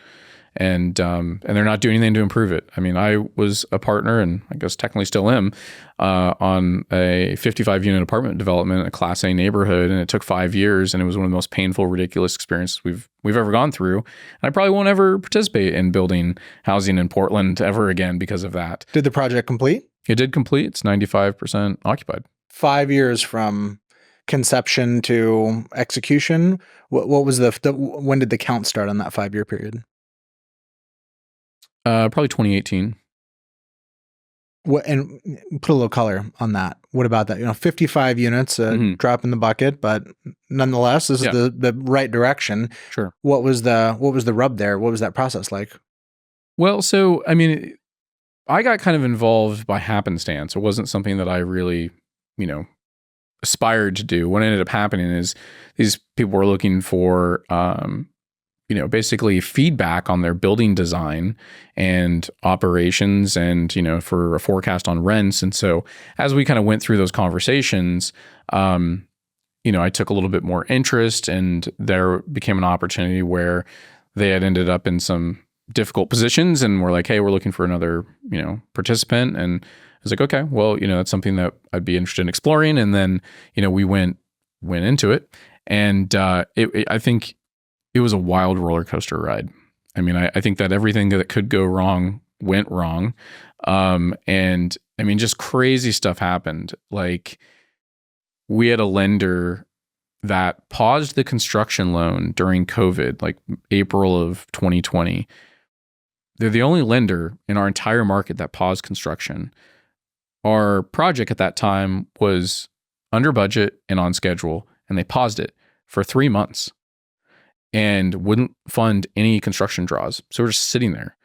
S1: And they're not doing anything to improve it. I mean, I was a partner, and I guess technically still am, on a 55-unit apartment development in a Class A neighborhood, and it took 5 years, and it was one of the most painful, ridiculous experiences we've ever gone through. And I probably won't ever participate in building housing in Portland ever again because of that.
S2: Did the project complete?
S1: It did complete. It's 95% occupied.
S2: 5 years from conception to execution. What was when did the count start on that 5-year period?
S1: Probably 2018.
S2: What, and put a little color on that. What about that? 55 units, drop in the bucket, but nonetheless, this is the right direction.
S1: Sure.
S2: What was the rub there? What was that process like?
S1: Well, so I mean, I got kind of involved by happenstance. It wasn't something that I really, aspired to do. What ended up happening is these people were looking for basically feedback on their building design and operations and, for a forecast on rents. And so as we kind of went through those conversations, I took a little bit more interest, and there became an opportunity where they had ended up in some difficult positions and were like, hey, we're looking for another, participant. And I was like, okay, well, that's something that I'd be interested in exploring. And then, we went into it, and I think it was a wild roller coaster ride. I mean, I think that everything that could go wrong went wrong. And I mean, just crazy stuff happened. Like, we had a lender that paused the construction loan during COVID, like April of 2020. They're the only lender in our entire market that paused construction. Our project at that time was under budget and on schedule, and they paused it for 3 months and wouldn't fund any construction draws. So we're just sitting there.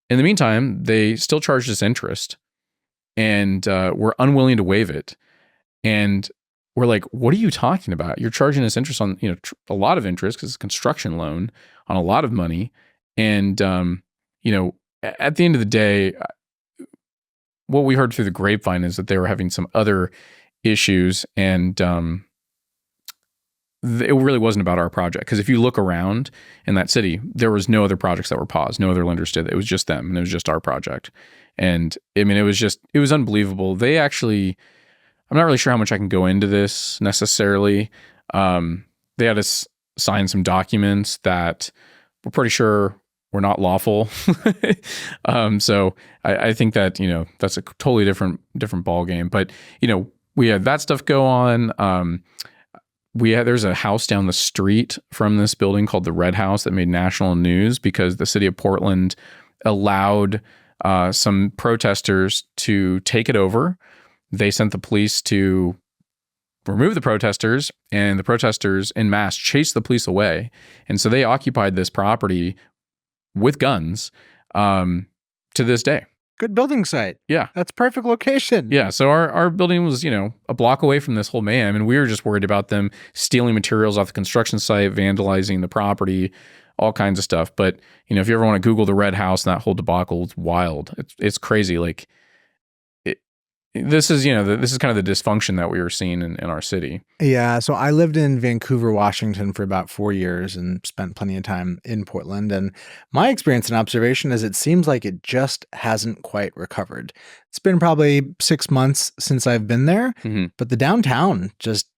S1: In the meantime, they still charged us interest and were unwilling to waive it. And we're like, what are you talking about? You're charging us interest on, a lot of interest because it's a construction loan on a lot of money. And, at the end of the day, what we heard through the grapevine is that they were having some other issues, and it really wasn't about our project. Because if you look around in that city, there was no other projects that were paused. No other lenders did. It was just them, and it was just our project. And I mean, it was unbelievable. They actually, I'm not really sure how much I can go into this necessarily. They had us sign some documents that we're pretty sure were not lawful. So I think that, that's a totally different ball game. But, we had that stuff go on. There's a house down the street from this building called the Red House that made national news because the city of Portland allowed some protesters to take it over. They sent the police to remove the protesters, and the protesters en masse chased the police away. And so they occupied this property with guns to this day.
S2: Good building site.
S1: Yeah.
S2: That's perfect location.
S1: Yeah. So our building was, a block away from this whole mayhem, and we were just worried about them stealing materials off the construction site, vandalizing the property, all kinds of stuff. But, if you ever want to Google the Red House and that whole debacle, it's wild. It's crazy. Like, this is kind of the dysfunction that we were seeing in our city.
S2: Yeah. So I lived in Vancouver, Washington for about 4 years and spent plenty of time in Portland. And my experience and observation is it seems like it just hasn't quite recovered. It's been probably 6 months since I've been there, but the downtown just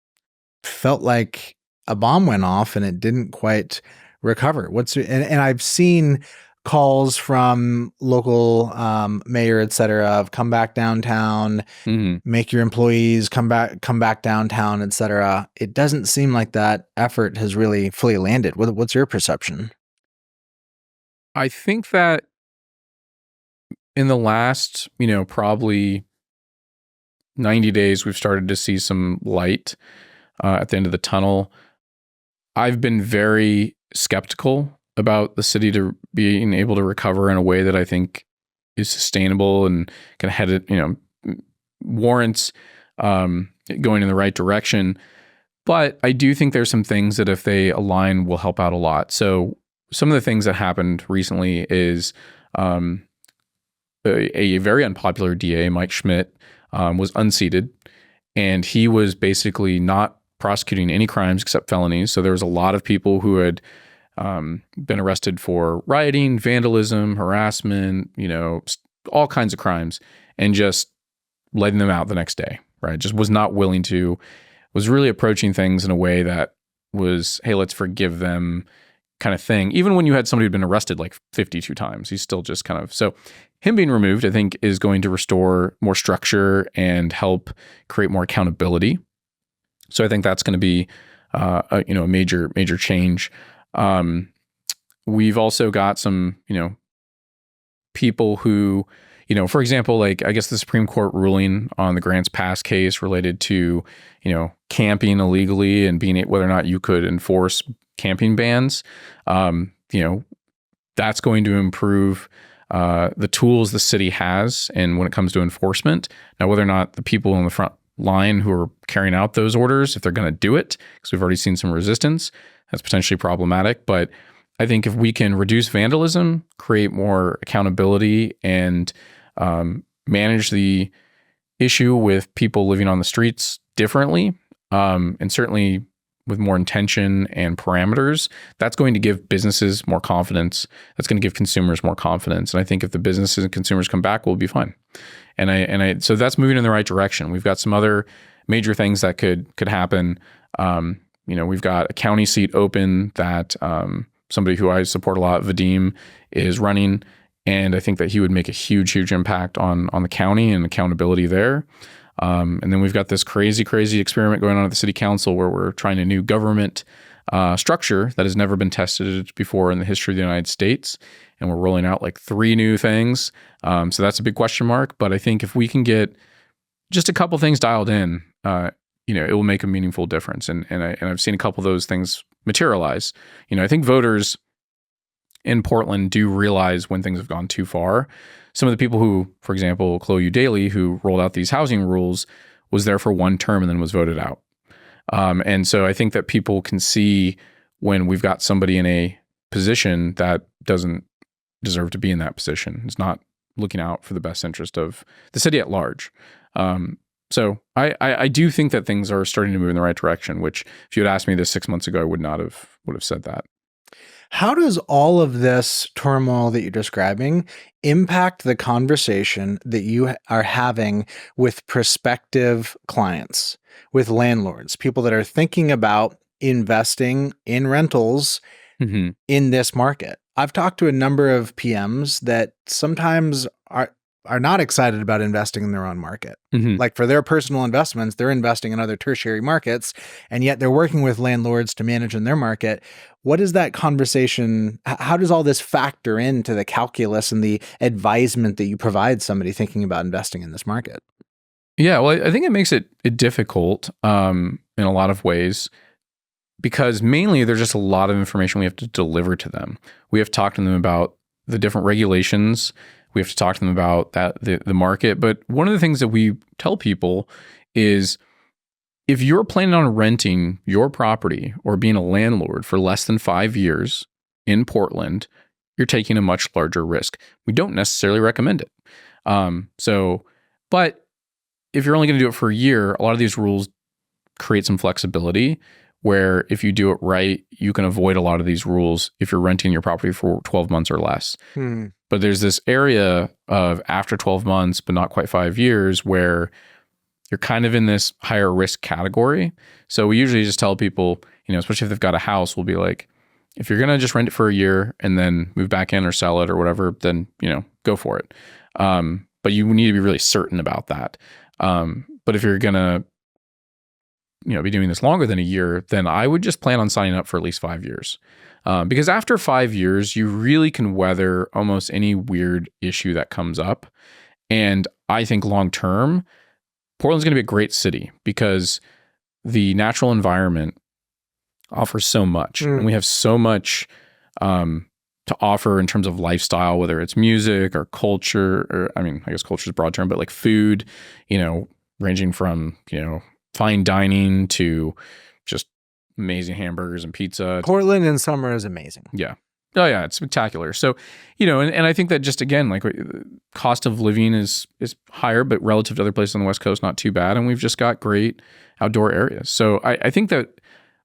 S2: felt like a bomb went off and it didn't quite recover. And I've seen calls from local mayor, et cetera, of come back downtown, make your employees come back downtown, et cetera. It doesn't seem like that effort has really fully landed. What's your perception?
S1: I think that in the last, probably 90 days, we've started to see some light at the end of the tunnel. I've been very skeptical about the city to being able to recover in a way that I think is sustainable and can head it, warrants going in the right direction. But I do think there's some things that if they align will help out a lot. So some of the things that happened recently is a very unpopular DA, Mike Schmidt, was unseated, and he was basically not prosecuting any crimes except felonies. So there was a lot of people who had been arrested for rioting, vandalism, harassment, all kinds of crimes, and just letting them out the next day, right? Just was not willing to, was really approaching things in a way that was, hey, let's forgive them kind of thing. Even when you had somebody who'd been arrested like 52 times, he's still just kind of, so him being removed, I think, is going to restore more structure and help create more accountability. So I think that's going to be a major change. We've also got some, people who, for example, like I guess the Supreme Court ruling on the Grants Pass case related to, camping illegally and whether or not you could enforce camping bans. That's going to improve the tools the city has, and when it comes to enforcement. Now, whether or not the people on the front line who are carrying out those orders, if they're going to do it, because we've already seen some resistance, that's potentially problematic. But I think if we can reduce vandalism, create more accountability, and manage the issue with people living on the streets differently, and certainly with more intention and parameters, that's going to give businesses more confidence. That's going to give consumers more confidence. And I think if the businesses and consumers come back, we'll be fine. So that's moving in the right direction. We've got some other major things that could happen. We've got a county seat open that somebody who I support a lot, Vadim, is running. And I think that he would make a huge impact on the county and accountability there. And then we've got this crazy experiment going on at the city council where we're trying a new government structure that has never been tested before in the history of the United States. And we're rolling out like 3 new things. So that's a big question mark. But I think if we can get just a couple things dialed in, it will make a meaningful difference. And I've seen a couple of those things materialize. I think voters in Portland do realize when things have gone too far. Some of the people who, for example, Chloe Eudaly, who rolled out these housing rules, was there for 1 term and then was voted out. And so I think that people can see when we've got somebody in a position that doesn't deserve to be in that position. It's not looking out for the best interest of the city at large. So I do think that things are starting to move in the right direction, which if you had asked me this 6 months ago, I would have said that.
S2: How does all of this turmoil that you're describing impact the conversation that you are having with prospective clients, with landlords, people that are thinking about investing in rentals
S1: Mm-hmm.
S2: in this market? I've talked to a number of PMs that sometimes are not excited about investing in their own market.
S1: Mm-hmm.
S2: Like for their personal investments, they're investing in other tertiary markets, and yet they're working with landlords to manage in their market. What is that conversation? How does all this factor into the calculus and the advisement that you provide somebody thinking about investing in this market?
S1: Yeah, well, I think it makes it difficult in a lot of ways because mainly there's just a lot of information we have to deliver to them. We have to talk to them about the different regulations. We have to talk to them about the market. But one of the things that we tell people is if you're planning on renting your property or being a landlord for less than 5 years in Portland, you're taking a much larger risk. We don't necessarily recommend it. But if you're only going to do it for a year, a lot of these rules create some flexibility where if you do it right, you can avoid a lot of these rules if you're renting your property for 12 months or less. But there's this area of after 12 months, but not quite 5 years, where you're kind of in this higher risk category. So we usually just tell people, especially if they've got a house, we'll be like, if you're going to just rent it for a year and then move back in or sell it or whatever, then, go for it. But you need to be really certain about that. But if you're going to, be doing this longer than a year, then I would just plan on signing up for at least 5 years. Because after 5 years, you really can weather almost any weird issue that comes up. And I think long term, Portland's going to be a great city because the natural environment offers so much. And we have so much to offer in terms of lifestyle, whether it's music or culture, or I guess culture is a broad term, but like food, ranging from, fine dining to just amazing hamburgers and pizza.
S2: Portland in summer is amazing.
S1: Yeah. Oh yeah, it's spectacular. So, and I think that just again, like cost of living is higher, but relative to other places on the West Coast, not too bad. And we've just got great outdoor areas. So I think that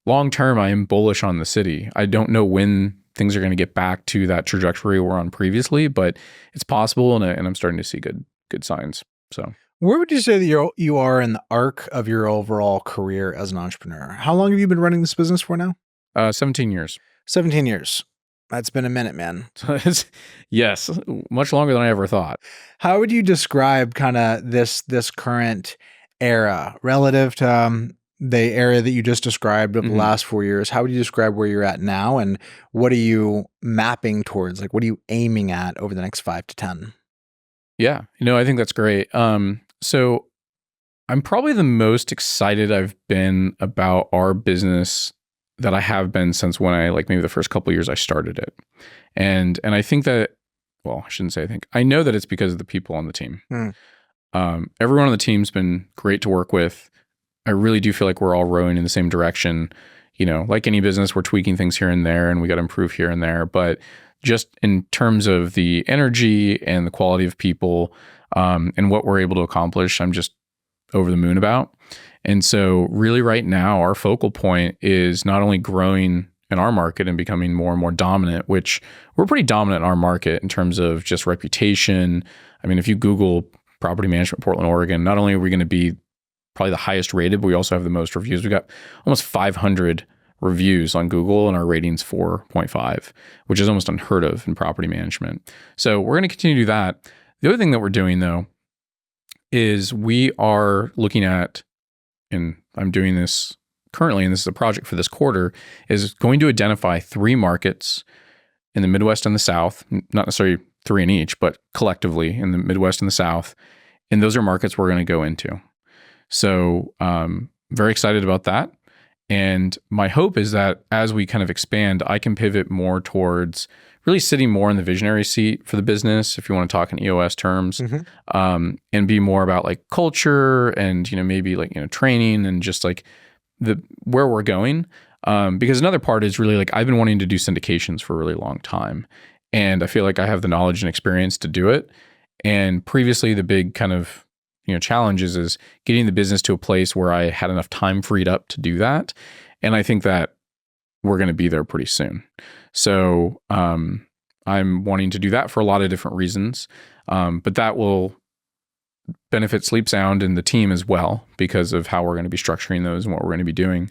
S1: long term, I am bullish on the city. I don't know when things are going to get back to that trajectory we're on previously, but it's possible, and I'm starting to see good signs. So.
S2: Where would you say that you are in the arc of your overall career as an entrepreneur? How long have you been running this business for now?
S1: 17 years.
S2: 17 years. That's been a minute, man.
S1: Yes, much longer than I ever thought.
S2: How would you describe kind of this current era relative to the area that you just described of the last 4 years? How would you describe where you're at now, and what are you mapping towards? Like, what are you aiming at over the next 5 to 10?
S1: Yeah, I think that's great. So I'm probably the most excited I've been about our business that I have been since when I maybe the first couple of years I started it. And I think that, well, I shouldn't say I think. I know that it's because of the people on the team. Everyone on the team's been great to work with. I really do feel like we're all rowing in the same direction. Like any business, we're tweaking things here and there, and we got to improve here and there. But just in terms of the energy and the quality of people, and what we're able to accomplish, I'm just over the moon about. And so really right now, our focal point is not only growing in our market and becoming more and more dominant, which we're pretty dominant in our market in terms of just reputation. If you Google property management Portland, Oregon, not only are we going to be probably the highest rated, but we also have the most reviews. We got almost 500 reviews on Google, and our rating's 4.5, which is almost unheard of in property management. So we're going to continue to do that. The other thing that we're doing, though, is we are looking at, and I'm doing this currently, and this is a project for this quarter, is going to identify 3 markets in the Midwest and the South, not necessarily 3 in each, but collectively in the Midwest and the South. And those are markets we're going to go into. So very excited about that. And my hope is that as we kind of expand, I can pivot more towards really sitting more in the visionary seat for the business, if you want to talk in EOS terms, and be more about like culture and, maybe like, training and just like where we're going. Because another part is really like, I've been wanting to do syndications for a really long time. And I feel like I have the knowledge and experience to do it. And previously the big kind of, challenges is getting the business to a place where I had enough time freed up to do that. And I think that we're going to be there pretty soon. So I'm wanting to do that for a lot of different reasons. But that will benefit Sleep Sound and the team as well because of how we're going to be structuring those and what we're going to be doing.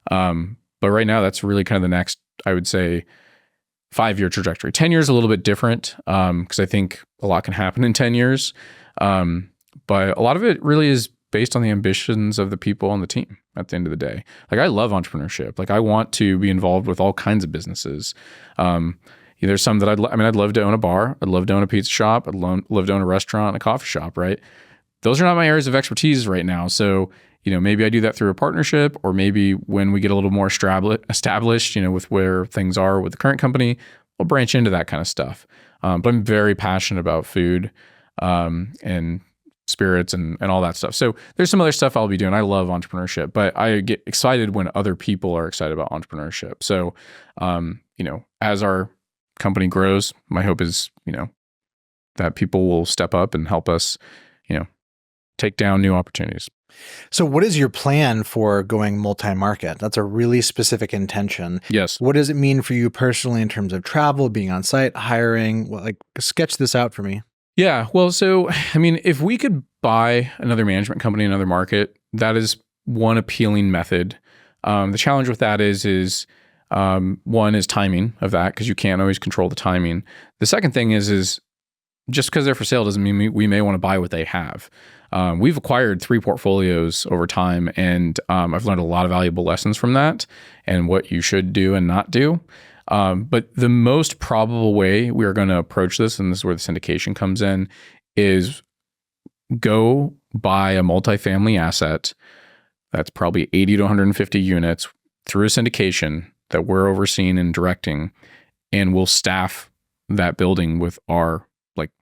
S1: But right now, that's really kind of the next, I would say, 5-year trajectory. 10 years is a little bit different because I think a lot can happen in 10 years. But a lot of it really is based on the ambitions of the people on the team at the end of the day. Like, I love entrepreneurship. Like, I want to be involved with all kinds of businesses. There's some that I'd love to own a bar. I'd love to own a pizza shop. I'd love to own a restaurant and a coffee shop, right? Those are not my areas of expertise right now. So, maybe I do that through a partnership, or maybe when we get a little more established, with where things are with the current company, we'll branch into that kind of stuff. But I'm very passionate about food and spirits and all that stuff. So there's some other stuff I'll be doing. I love entrepreneurship, but I get excited when other people are excited about entrepreneurship. So, as our company grows, my hope is, that people will step up and help us, take down new opportunities.
S2: So what is your plan for going multi-market? That's a really specific intention.
S1: Yes.
S2: What does it mean for you personally in terms of travel, being on site, hiring? Sketch this out for me.
S1: Yeah. Well, so, if we could buy another management company in another market, that is one appealing method. The challenge with that is one is timing of that, because you can't always control the timing. The second thing is just because they're for sale doesn't mean we may want to buy what they have. We've acquired 3 portfolios over time, and I've learned a lot of valuable lessons from that and what you should do and not do. But the most probable way we are going to approach this, and this is where the syndication comes in, is go buy a multifamily asset that's probably 80 to 150 units through a syndication that we're overseeing and directing, and we'll staff that building with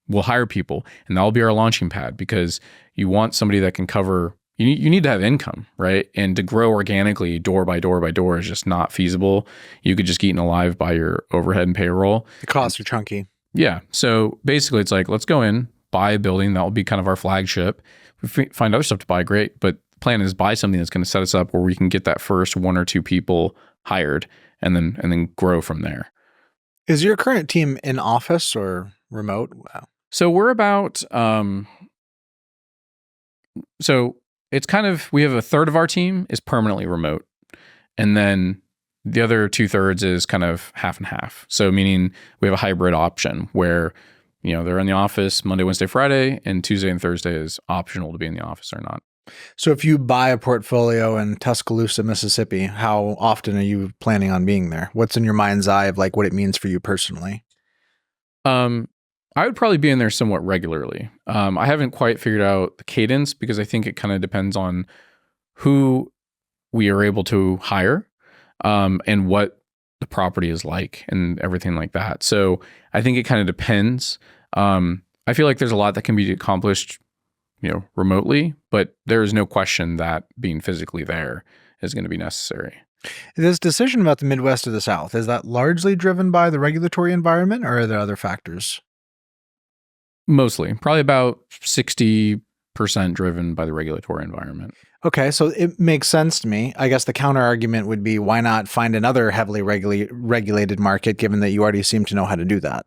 S1: we'll hire people, and that'll be our launching pad, because you want somebody that can cover. You need to have income, right? And to grow organically door by door by door is just not feasible. You could just get eaten alive by your overhead and payroll.
S2: The costs are chunky.
S1: Yeah. So basically it's like, let's go in, buy a building. That will be kind of our flagship. If we find other stuff to buy, great. But the plan is buy something that's going to set us up where we can get that first 1 or 2 people hired and then grow from there.
S2: Is your current team in office or remote? Wow.
S1: So we're about, it's kind of, we have a third of our team is permanently remote. And then the other 2/3 is kind of half and half. So meaning we have a hybrid option where, they're in the office Monday, Wednesday, Friday, and Tuesday and Thursday is optional to be in the office or not.
S2: So if you buy a portfolio in Tuscaloosa, Mississippi, how often are you planning on being there? What's in your mind's eye of what it means for you personally?
S1: I would probably be in there somewhat regularly. I haven't quite figured out the cadence, because I think it kind of depends on who we are able to hire and what the property is like and everything like that. So I think it kind of depends. I feel like there's a lot that can be accomplished, remotely, but there is no question that being physically there is going to be necessary.
S2: This decision about the Midwest or the South, is that largely driven by the regulatory environment, or are there other factors?
S1: Mostly, probably about 60% driven by the regulatory environment.
S2: Okay, so it makes sense to me. I guess the counter argument would be, why not find another heavily regulated market, given that you already seem to know how to do that?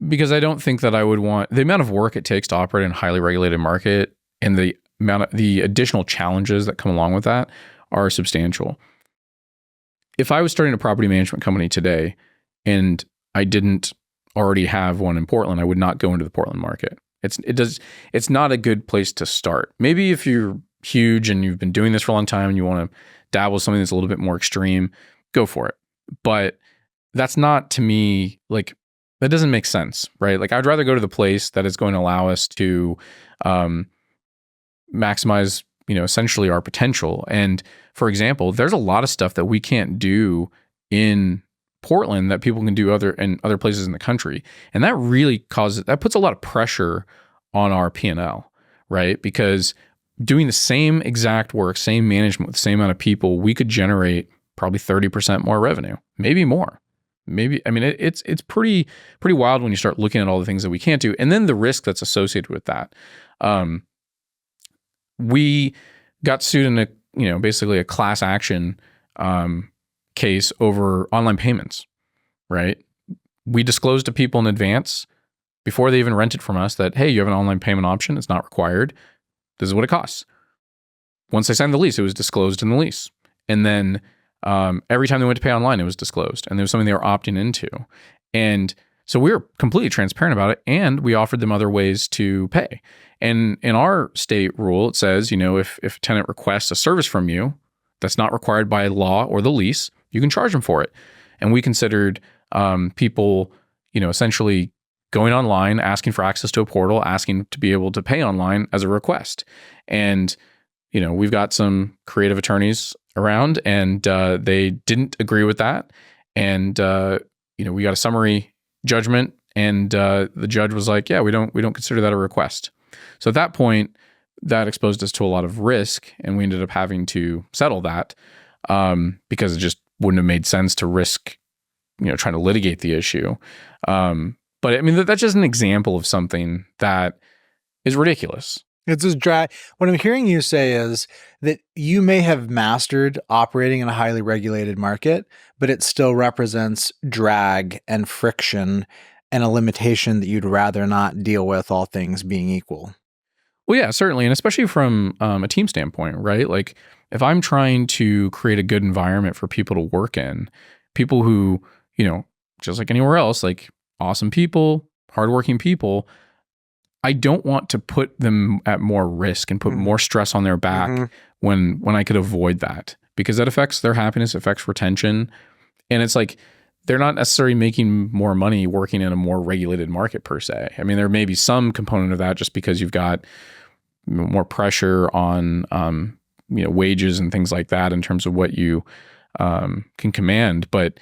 S1: Because I don't think that I would want the amount of work it takes to operate in a highly regulated market, and the additional challenges that come along with that are substantial. if I was starting a property management company today and I didn't already have one in Portland, I would not go into the Portland market. It's not a good place to start. Maybe if you're huge and you've been doing this for a long time and you want to dabble with something that's a little bit more extreme, go for it. But that's not, to me, like, that doesn't make sense, right? Like, I'd rather go to the place that is going to allow us to maximize, essentially our potential. And for example, there's a lot of stuff that we can't do in Portland that people can do in other places in the country. And that really puts a lot of pressure on our P&L, right? Because doing the same exact work, same management with the same amount of people, we could generate probably 30% more revenue, maybe more. It's pretty wild when you start looking at all the things that we can't do, and then the risk that's associated with that. We got sued in basically a class action case over online payments, right? We disclosed to people in advance before they even rented from us that, hey, you have an online payment option. It's not required. This is what it costs. Once they signed the lease, it was disclosed in the lease. And then every time they went to pay online, it was disclosed. And there was something they were opting into. And so we were completely transparent about it. And we offered them other ways to pay. And in our state rule, it says, if a tenant requests a service from you that's not required by law or the lease, you can charge them for it. And we considered people, essentially going online, asking for access to a portal, asking to be able to pay online as a request. And, we've got some creative attorneys around, and they didn't agree with that. And, we got a summary judgment, and the judge was like, yeah, we don't consider that a request. So at that point, that exposed us to a lot of risk, and we ended up having to settle that because it just wouldn't have made sense to risk, trying to litigate the issue. But that's just an example of something that is ridiculous.
S2: It's just dry. What I'm hearing you say is that you may have mastered operating in a highly regulated market, but it still represents drag and friction and a limitation that you'd rather not deal with, all things being equal.
S1: Well, yeah, certainly. And especially from a team standpoint, right? Like, if I'm trying to create a good environment for people to work in, people who, just like anywhere else, like awesome people, hardworking people, I don't want to put them at more risk and put more stress on their back when I could avoid that, because that affects their happiness, affects retention. And it's like, they're not necessarily making more money working in a more regulated market per se. There may be some component of that just because you've got more pressure on, wages and things like that in terms of what you can command. But,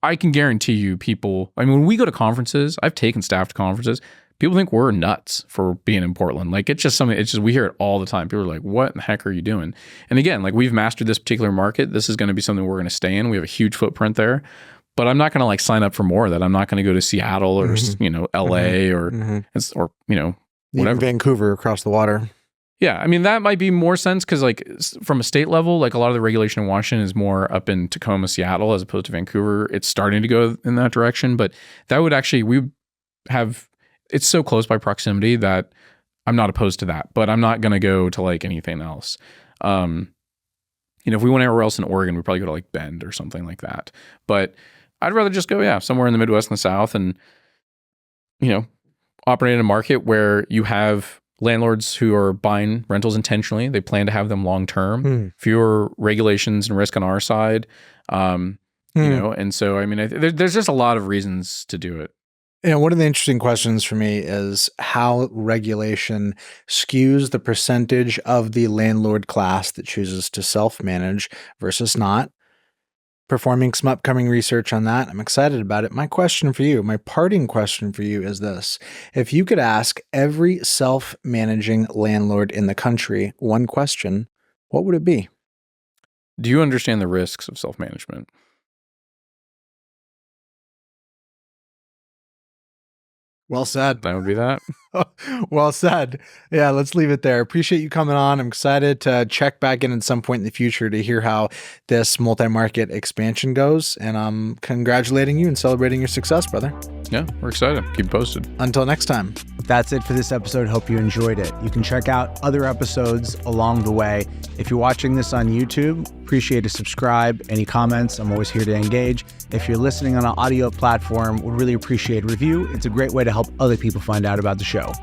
S1: I can guarantee you people, when we go to conferences, I've taken staff to conferences, people think we're nuts for being in Portland. Like, we hear it all the time. People are like, what in the heck are you doing? And again, like, we've mastered this particular market. This is going to be something we're going to stay in. We have a huge footprint there, but I'm not going to sign up for more of that. I'm not going to go to Seattle or, LA or whatever.
S2: Vancouver across the water.
S1: Yeah. That might be more sense because, like, from a state level, like, a lot of the regulation in Washington is more up in Tacoma, Seattle, as opposed to Vancouver. It's starting to go in that direction, but that would actually, it's so close by proximity that I'm not opposed to that, but I'm not going to go to like anything else. If we went anywhere else in Oregon, we'd probably go to like Bend or something like that. But I'd rather just go, somewhere in the Midwest and the South, and, operate in a market where you have landlords who are buying rentals intentionally. They plan to have them long term, fewer regulations and risk on our side. And so, there's just a lot of reasons to do it.
S2: One of the interesting questions for me is how regulation skews the percentage of the landlord class that chooses to self-manage versus not. Performing some upcoming research on that. I'm excited about it. My question for you, my parting question for you is this. If you could ask every self-managing landlord in the country one question, what would it be?
S1: Do you understand the risks of self-management?
S2: Well said.
S1: That would be that.
S2: Well said. Yeah, let's leave it there. Appreciate you coming on. I'm excited to check back in at some point in the future to hear how this multi-market expansion goes. And I'm congratulating you and celebrating your success, brother.
S1: Yeah, we're excited. Keep posted.
S2: Until next time.
S3: That's it for this episode. Hope you enjoyed it. You can check out other episodes along the way. If you're watching this on YouTube, appreciate a subscribe. Any comments, I'm always here to engage. If you're listening on an audio platform, would really appreciate a review. It's a great way to help other people find out about the show.